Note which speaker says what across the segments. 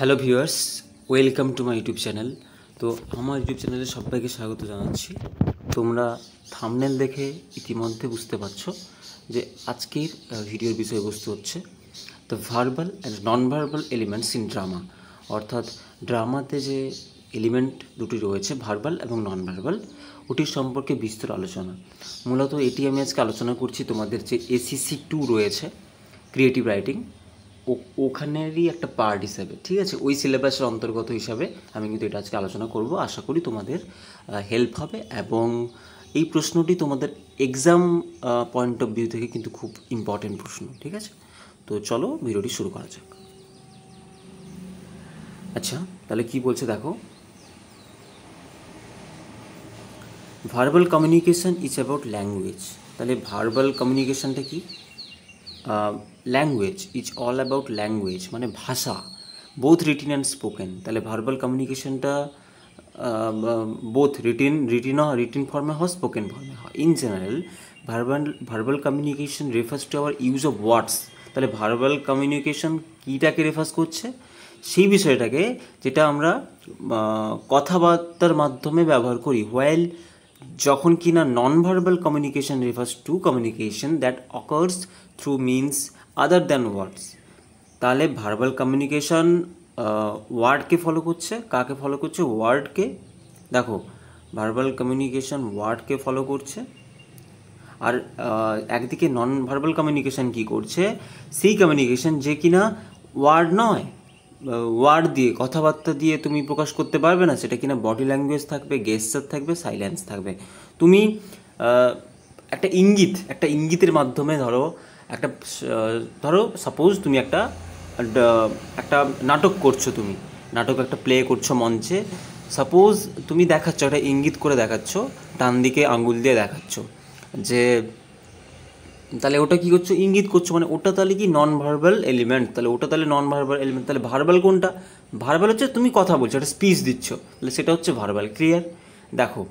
Speaker 1: Hello viewers, welcome to my YouTube channel. তো আমার YouTube চ্যানেলে সবাইকে স্বাগত জানাচ্ছি। তোমরা থাম্বনেল দেখে ইতিমধ্যে বুঝতে পারছো যে আজকের ভিডিওর বিষয়বস্তু হচ্ছে the verbal and non verbal elements in drama. অর্থাৎ ড্রামাতে যে এলিমেন্ট দুটি রয়েছে, ভার্বাল এবং নন ভার্বাল, ওটির সম্পর্কে বিস্তর আলোচনা। মূলত এটি আমি আজকে আলোচনা করছি তোমাদের যে ACC2 রয়েছে, ক্রিয়েটিভ রাইটিং, ওখানেরই একটা পার্ট হিসাবে, ঠিক আছে, ওই সিলেবাসের অন্তর্গত হিসাবে আমি কিন্তু এটা আজকে আলোচনা করব। আশা করি তোমাদের হেল্প হবে এবং এই প্রশ্নটি তোমাদের এক্সাম পয়েন্ট অফ ভিউ থেকে কিন্তু খুব ইম্পর্টেন্ট প্রশ্ন, ঠিক আছে। তো চলো ভিডিওটি শুরু করা যাক। আচ্ছা, তাহলে কি বলছে দেখো, verbal communication is about language. তাহলে ভার্বাল কমিউনিকেশনটা কি? Language is all about language, মানে ভাষা, বোথ রিটিন অ্যান্ড স্পোকেন। তাহলে ভার্বাল কমিউনিকেশনটা বোথ রিটিন ফর্মে হয়, স্পোকেন ফর্মে হয়। In general verbal communication refers to our use of words. তাহলে ভার্বাল কমিউনিকেশন কীটাকে রেফার্স করছে? সেই বিষয়টাকে যেটা আমরা কথাবার্তার মাধ্যমে ব্যবহার করি। হোয়াইল যখন কিনা non verbal communication refers to communication that occurs through means other than ওয়ার্ডস। তাহলে ভার্বাল কমিউনিকেশন ওয়ার্ডকে ফলো করছে। কাকে ফলো করছে? ওয়ার্ডকে। দেখো, ভার্বাল কমিউনিকেশন ওয়ার্ডকে ফলো করছে, আর একদিকে নন ভার্বাল কমিউনিকেশন কী করছে? সেই কমিউনিকেশন যে কিনা ওয়ার্ড নয়, ওয়ার্ড দিয়ে, কথাবার্তা দিয়ে তুমি প্রকাশ করতে পারবে না, সেটা কিনা বডি ল্যাঙ্গুয়েজ থাকবে, গেস্টার থাকবে, সাইলেন্স থাকবে। তুমি একটা ইঙ্গিতের মাধ্যমে ধরো সাপোজ তুমি একটা নাটক করছো, একটা প্লে করছো মঞ্চে। সাপোজ তুমি দেখাচ্ছ, একটা ইঙ্গিত করে দেখাচ্ছ, ডান দিকে আঙ্গুল দিয়ে দেখাচ্ছ যে, তাহলে ওটা কী করছো? ইঙ্গিত করছো, মানে ওটা তাহলে কি নন ভার্বাল এলিমেন্ট। তাহলে ওটা তাহলে নন ভার্বাল এলিমেন্ট। তাহলে ভার্বাল কোনটা? ভার্বাল হচ্ছে তুমি কথা বলছো, একটা স্পিচ দিচ্ছ, তাহলে সেটা হচ্ছে ভার্বাল। ক্লিয়ার? দেখো,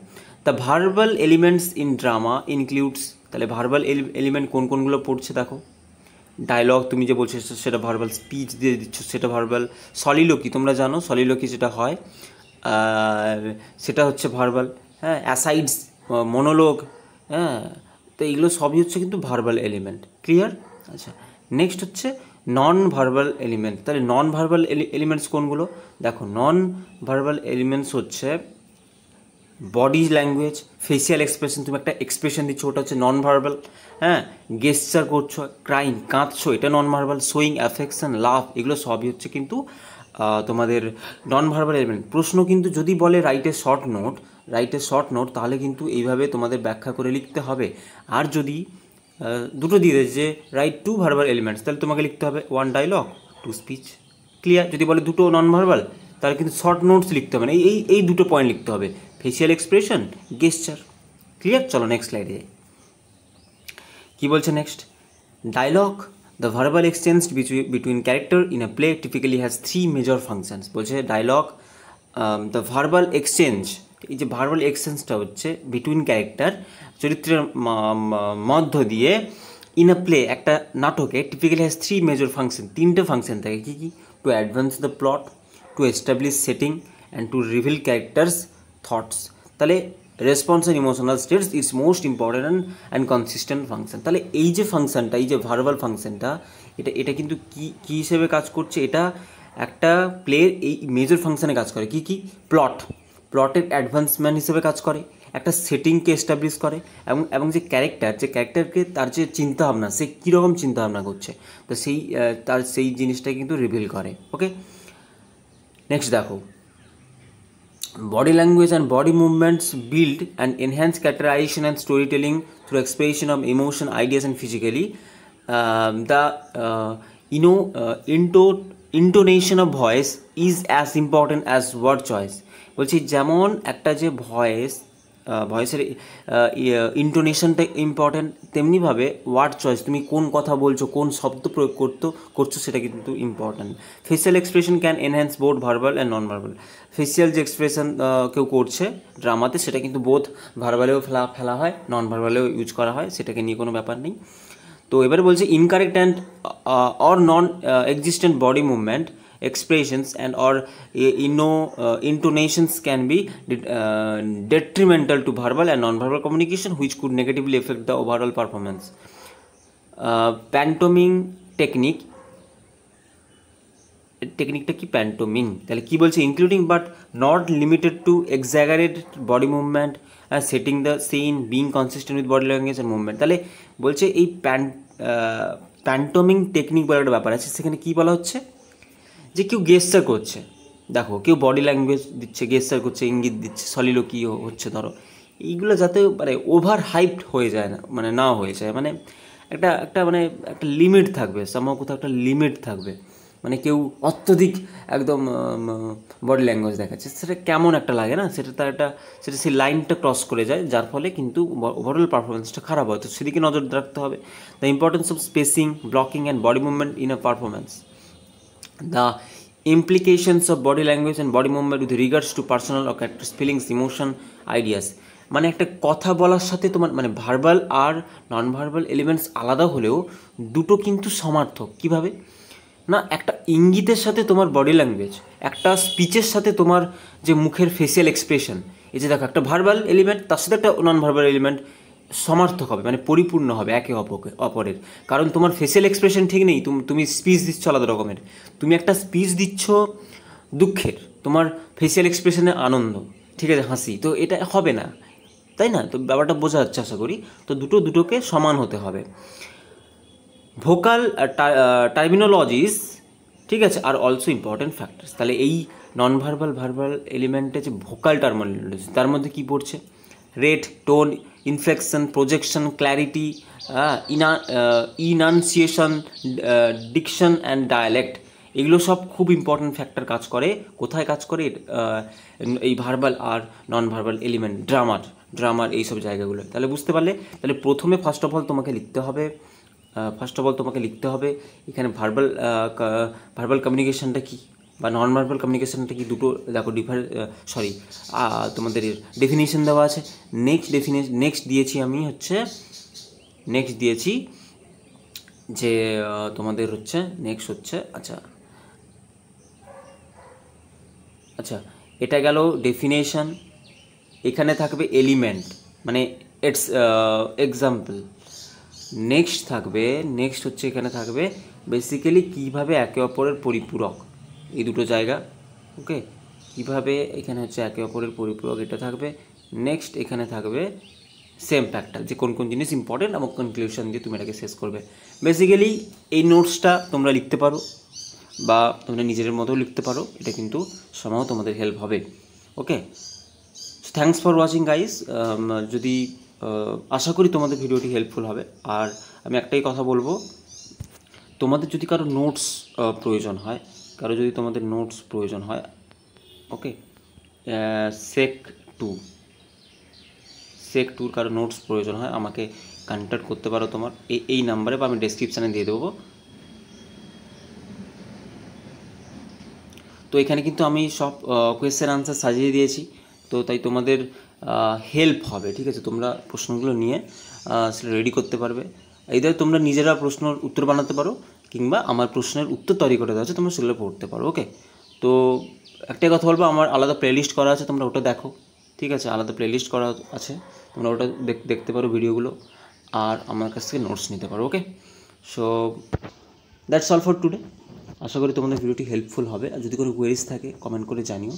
Speaker 1: the verbal elements in drama includes, তাহলে ভার্বাল এলিমেন্ট কোনগুলো পড়ছে দেখো। ডায়লগ তুমি যে বলছো সেটা ভার্বাল, স্পিচ দিয়ে দিচ্ছ সেটা ভার্বাল, সলিলোকি তোমরা জানো, সলিলোকি যেটা হয় সেটা হচ্ছে ভার্বাল, হ্যাঁ, অ্যাসাইডস, মনোলগ, হ্যাঁ, তো এইগুলো সবই হচ্ছে কিন্তু ভার্বাল এলিমেন্ট। ক্লিয়ার? আচ্ছা, নেক্সট হচ্ছে নন ভার্বাল এলিমেন্ট। তাহলে নন ভার্বাল এলিমেন্টস কোনগুলো? দেখো, নন ভার্বাল এলিমেন্টস হচ্ছে বডি ল্যাঙ্গুয়েজ, ফেসিয়াল এক্সপ্রেশন, তুমি একটা এক্সপ্রেশন দিচ্ছ, ওটা হচ্ছে নন ভার্বাল, হ্যাঁ, গেস্টার করছো, ক্রাইং, কাঁদছো, এটা নন ভার্বাল, শোয়িং অ্যাফেকশন, লাভ, এগুলো সবই হচ্ছে কিন্তু তোমাদের নন ভার্বাল এলিমেন্ট। প্রশ্ন কিন্তু যদি বলে রাইট এ শর্ট নোট, তাহলে কিন্তু এইভাবে তোমাদের ব্যাখ্যা করে লিখতে হবে। আর যদি দুটো দিয়ে দেয় যে রাইট টু ভার্বাল এলিমেন্টস, তাহলে তোমাকে লিখতে হবে one dialogue, two speech. Clear? যদি বলে দুটো নন ভার্বাল, তাহলে কিন্তু শর্ট নোটস লিখতে হবে না, এই দুটো পয়েন্ট লিখতে হবে, ফেসিয়াল এক্সপ্রেশন, গেস্টার। ক্লিয়ার? চলো নেক্সট স্লাইডে যাই। কী বলছে next? Dialogue, the verbal exchange between character in a play typically has three major functions. বলছে ডায়লগ, দ্য ভার্বাল এক্সচেঞ্জ, এই যে ভার্বাল এক্সচেঞ্জটা হচ্ছে বিটুইন ক্যারেক্টার, চরিত্রের মধ্য দিয়ে, ইন আ প্লে, একটা নাটকে, typically has three major function, তিনটে ফাংশন থাকে। কী কী? To advance the plot, to establish setting and to reveal characters thoughts. তাহলে response and emotional states it's most important and consistent function. তাহলে এই যে ফাংশনটা, এই যে ভার্বাল ফাংশনটা, এটা কিন্তু কী হিসেবে কাজ করছে? এটা একটা প্লের এই মেজর ফাংশনে কাজ করে। কি প্লটের অ্যাডভান্সমেন্ট হিসেবে কাজ করে, একটা সেটিংকে এস্টাবলিশ করে, এবং যে ক্যারেক্টারকে তার যে চিন্তাভাবনা, সে কীরকম চিন্তাভাবনা করছে, তো তার সেই জিনিসটা কিন্তু রিভিল করে। ওকে, নেক্সট দেখো, body language and body movements build and enhance characterization and storytelling through expression of emotion, ideas and physically. The intonation of voice is as important as word choice. বলছি যেমন একটা যে ভয়েসের ইন্টোনেশনটা ইম্পর্টেন্ট, তেমনিভাবে word choice, তুমি কোন কথা বলছো, কোন শব্দ প্রয়োগ করছো, সেটা কিন্তু important. Facial expression can enhance both verbal and non verbal. Facial যে এক্সপ্রেশন কেউ করছে ড্রামাতে, সেটা কিন্তু বোথ ভার্বালেও ফেলা হয়, নন ভার্বালেও ইউজ করা হয়, সেটাকে নিয়ে কোনো ব্যাপার নেই। তো এবারে বলছে incorrect and or non existent body movement expressions and or intonations can be detrimental to verbal and non-verbal communication, which could negatively affect the overall performance. Pantomime টেকনিকটা কি প্যান্টোমিং, তাহলে কি বলছে, including but not limited to exaggerated body movement, setting the scene, being consistent with body language and movement. তাহলে বলছে এই প্যান্টোমিং technique বলে একটা ব্যাপার আছে, সেখানে কি বলা হচ্ছে যে কেউ গেস্টার করছে, দেখো কেউ বডি ল্যাঙ্গুয়েজ দিচ্ছে, গেস্টার করছে, ইঙ্গিত দিচ্ছে, সলিলোকি হচ্ছে, ধরো এইগুলো যাতে মানে ওভার হাইপড হয়ে যায় না, মানে না হয়ে যায়, মানে একটা মানে একটা লিমিট থাকবে, সামহাও কোথাও একটা লিমিট থাকবে, মানে কেউ অত্যধিক একদম বডি ল্যাঙ্গুয়েজ দেখাচ্ছে, সেটা কেমন একটা লাগে না, সেটা সেই লাইনটা ক্রস করে যায়, যার ফলে কিন্তু ওভারঅল পারফরমেন্সটা খারাপ হয়। তো সেদিকে নজর রাখতে হবে। The importance of spacing, blocking and body movement in a performance, the implications of body language and body movement with regards to personal or characters feelings, emotion, ideas। মানে একটা কথা বলার সাথে তোমার মানে ভার্বাল আর নন ভার্বাল এলিমেন্টস আলাদা হলেও দুটো কিন্তু সমার্থক। কিভাবে না, একটা ইঙ্গিতের সাথে তোমার বডি ল্যাঙ্গুয়েজ, একটা স্পিচের সাথে তোমার যে মুখের ফেসিয়াল এক্সপ্রেশন, এই যে দেখো একটা ভার্বাল এলিমেন্ট তার সাথে একটা নন ভার্বাল এলিমেন্ট সমার্থক হবে, মানে পরিপূর্ণ হবে একে অপরের। কারণ তোমার ফেসিয়াল এক্সপ্রেশন ঠিক নেই, তুমি স্পিচ দিচ্ছ আলাদা রকমের, তুমি একটা স্পিচ দিচ্ছ দুঃখের, তোমার ফেসিয়াল এক্সপ্রেশনে আনন্দ, ঠিক আছে, হাসি, তো এটা হবে না, তাই না? তো ব্যাপারটা বোঝা যাচ্ছে আশা করি। তো দুটোকে সমান হতে হবে। ভোকাল টার্মিনোলজিস, ঠিক আছে, আর অলসো ইম্পর্টেন্ট ফ্যাক্টরস। তাহলে এই নন ভার্বাল এলিমেন্টে যে ভোকাল টার্মিনোলজি, তার মধ্যে কী পড়ছে? Rate, tone, inflection, projection, clarity, enunciation, diction and dialect, এগুলো সব খুব ইম্পর্টেন্ট ফ্যাক্টর কাজ করে। কোথায় কাজ করে? এই ভার্বাল আর নন ভার্বাল এলিমেন্ট, ড্রামার এইসব জায়গাগুলো। তাহলে বুঝতে পারলে? তাহলে প্রথমে ফার্স্ট অফ অল তোমাকে লিখতে হবে এখানে ভার্বাল কমিউনিকেশনটা কী বা নন ভার্বাল কমিউনিকেশনটা কি, দুটো দেখো তোমাদের ডেফিনেশন দেওয়া আছে। নেক্সট দিয়েছি যে তোমাদের নেক্সট হচ্ছে আচ্ছা এটা গেল ডেফিনেশন। এখানে থাকবে এলিমেন্ট, মানে ইটস এক্সাম্পল। নেক্সট হচ্ছে এখানে থাকবে বেসিক্যালি কীভাবে একে অপরের পরিপূরক, এই দুটো জায়গা। ওকে, কীভাবে এখানে হচ্ছে একে অপরের পরিপূরক, এটা থাকবে। নেক্সট এখানে থাকবে সেম ফ্যাক্টর, যে কোন জিনিস ইম্পর্টেন্ট এবং কনক্লুশন দিয়ে তুমি এটাকে শেষ করবে। বেসিক্যালি এই নোটসটা তোমরা লিখতে পারো বা তোমরা নিজের মতো লিখতে পারো, এটা কিন্তু somehow তোমাদের হেল্প হবে। ওকে, থ্যাঙ্কস ফর ওয়াচিং গাইস। যদি আশা করি তোমাদের ভিডিওটি হেল্পফুল হবে। আর আমি একটাই কথা বলবো, তোমাদের যদি কারো নোটস প্রয়োজন হয়, ওকে, সেক টুর কারো নোটস প্রয়োজন হয়, আমাকে কন্ট্যাক্ট করতে পারো তোমার এই নাম্বারে, বা আমি ডেসক্রিপশানে দিয়ে দেবো। তো এখানে কিন্তু আমি সব কোয়েশ্চেন আনসার সাজিয়ে দিয়েছি, তো তাই তোমাদের হেল্প হবে, ঠিক আছে? তোমরা প্রশ্নগুলো নিয়ে সেটা রেডি করতে পারবে। এইদের তোমরা নিজেরা প্রশ্নের উত্তর বানাতে পারো, কিংবা আমার প্রশ্নের উত্তর তৈরি করে দেওয়া আছে, তোমরা সেগুলো পড়তে পারো। ওকে, তো একটাই কথা বলবো, আমার আলাদা প্লেলিস্ট করা আছে, তোমরা ওটা দেখো, ঠিক আছে? আলাদা প্লেলিস্ট করা আছে, তোমরা ওটা দেখতে পারো ভিডিওগুলো, আর আমার কাছ থেকে নোটস নিতে পারো। Okay, so that's all for today. আশা করি তোমাদের ভিডিওটি হেল্পফুল হবে। আর যদি কোনো কোয়েরিজ থাকে কমেন্ট করে জানিও।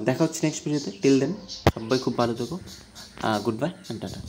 Speaker 1: দেখা হচ্ছে নেক্সট ভিডিওতে। টিল দেন সবাই খুব ভালো থেকো। Good bye and tata.